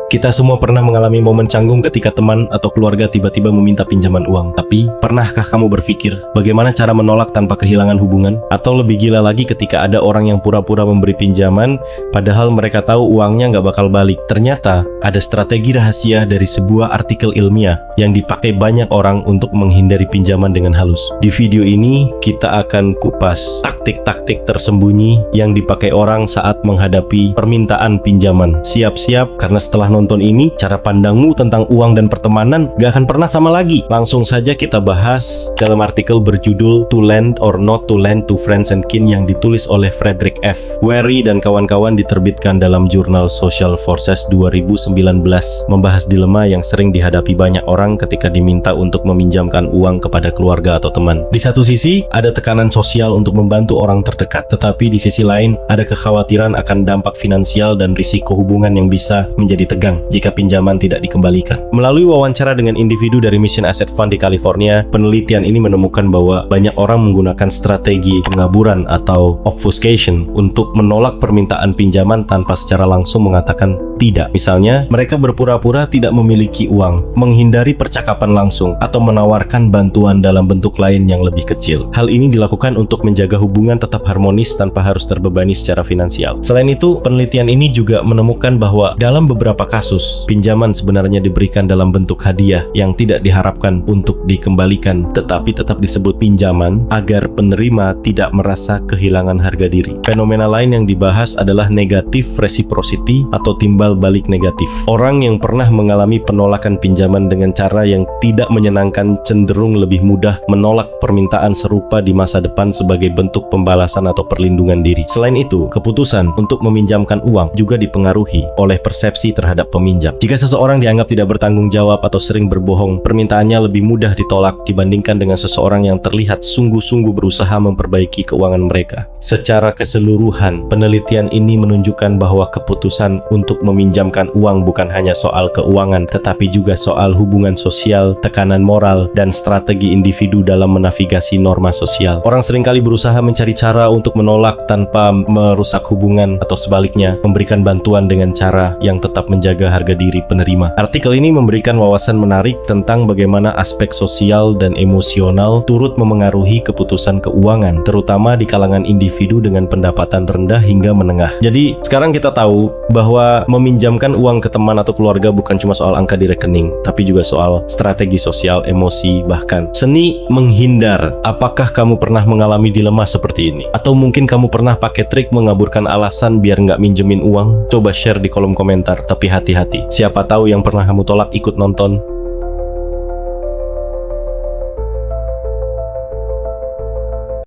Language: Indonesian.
Kita semua pernah mengalami momen canggung ketika teman atau keluarga tiba-tiba meminta pinjaman uang. Tapi, pernahkah kamu berpikir bagaimana cara menolak tanpa kehilangan hubungan? Atau lebih gila lagi ketika ada orang yang pura-pura memberi pinjaman padahal mereka tahu uangnya nggak bakal balik. Ternyata, ada strategi rahasia dari sebuah artikel ilmiah yang dipakai banyak orang untuk menghindari pinjaman dengan halus. Di video ini, kita akan kupas taktik-taktik tersembunyi yang dipakai orang saat menghadapi permintaan pinjaman. Siap-siap, karena setelah nonton ini, cara pandangmu tentang uang dan pertemanan gak akan pernah sama lagi. Langsung saja kita bahas dalam artikel berjudul To Lend or Not to Lend to Friends and Kin yang ditulis oleh Frederick F. Wary dan kawan-kawan, diterbitkan dalam jurnal Social Forces 2019, membahas dilema yang sering dihadapi banyak orang ketika diminta untuk meminjamkan uang kepada keluarga atau teman. Di satu sisi, ada tekanan sosial untuk membantu orang terdekat, tetapi di sisi lain, ada kekhawatiran akan dampak finansial dan risiko hubungan yang bisa menjadi tegang jika pinjaman tidak dikembalikan. Melalui wawancara dengan individu dari Mission Asset Fund di California, penelitian ini menemukan bahwa banyak orang menggunakan strategi pengaburan atau obfuscation untuk menolak permintaan pinjaman tanpa secara langsung mengatakan tidak. Misalnya, mereka berpura-pura tidak memiliki uang, menghindari percakapan langsung, atau menawarkan bantuan dalam bentuk lain yang lebih kecil. Hal ini dilakukan untuk menjaga hubungan tetap harmonis tanpa harus terbebani secara finansial. Selain itu, penelitian ini juga menemukan bahwa dalam beberapa kasus, pinjaman sebenarnya diberikan dalam bentuk hadiah yang tidak diharapkan untuk dikembalikan, tetapi tetap disebut pinjaman agar penerima tidak merasa kehilangan harga diri. Fenomena lain yang dibahas adalah negative reciprocity atau timbal balik negatif. Orang yang pernah mengalami penolakan pinjaman dengan cara yang tidak menyenangkan cenderung lebih mudah menolak permintaan serupa di masa depan sebagai bentuk pembalasan atau perlindungan diri. Selain itu, keputusan untuk meminjamkan uang juga dipengaruhi oleh persepsi terhadap peminjam. Jika seseorang dianggap tidak bertanggung jawab atau sering berbohong, permintaannya lebih mudah ditolak dibandingkan dengan seseorang yang terlihat sungguh-sungguh berusaha memperbaiki keuangan mereka. Secara keseluruhan, penelitian ini menunjukkan bahwa keputusan untuk meminjamkan uang bukan hanya soal keuangan, tetapi juga soal hubungan sosial, tekanan moral, dan strategi individu dalam menavigasi norma sosial. Orang seringkali berusaha mencari cara untuk menolak tanpa merusak hubungan, atau sebaliknya, memberikan bantuan dengan cara yang tetap menjaga harga diri penerima. Artikel ini memberikan wawasan menarik tentang bagaimana aspek sosial dan emosional turut memengaruhi keputusan keuangan, terutama di kalangan individu dengan pendapatan rendah hingga menengah. Jadi, sekarang kita tahu bahwa meminjamkan uang ke teman atau keluarga bukan cuma soal angka di rekening, tapi juga soal strategi sosial, emosi, bahkan seni menghindar. Apakah kamu pernah mengalami dilema seperti ini? Atau mungkin kamu pernah pakai trik mengaburkan alasan biar nggak minjemin uang? Coba share di kolom komentar, tapi hati-hati. Siapa tahu yang pernah kamu tolak ikut nonton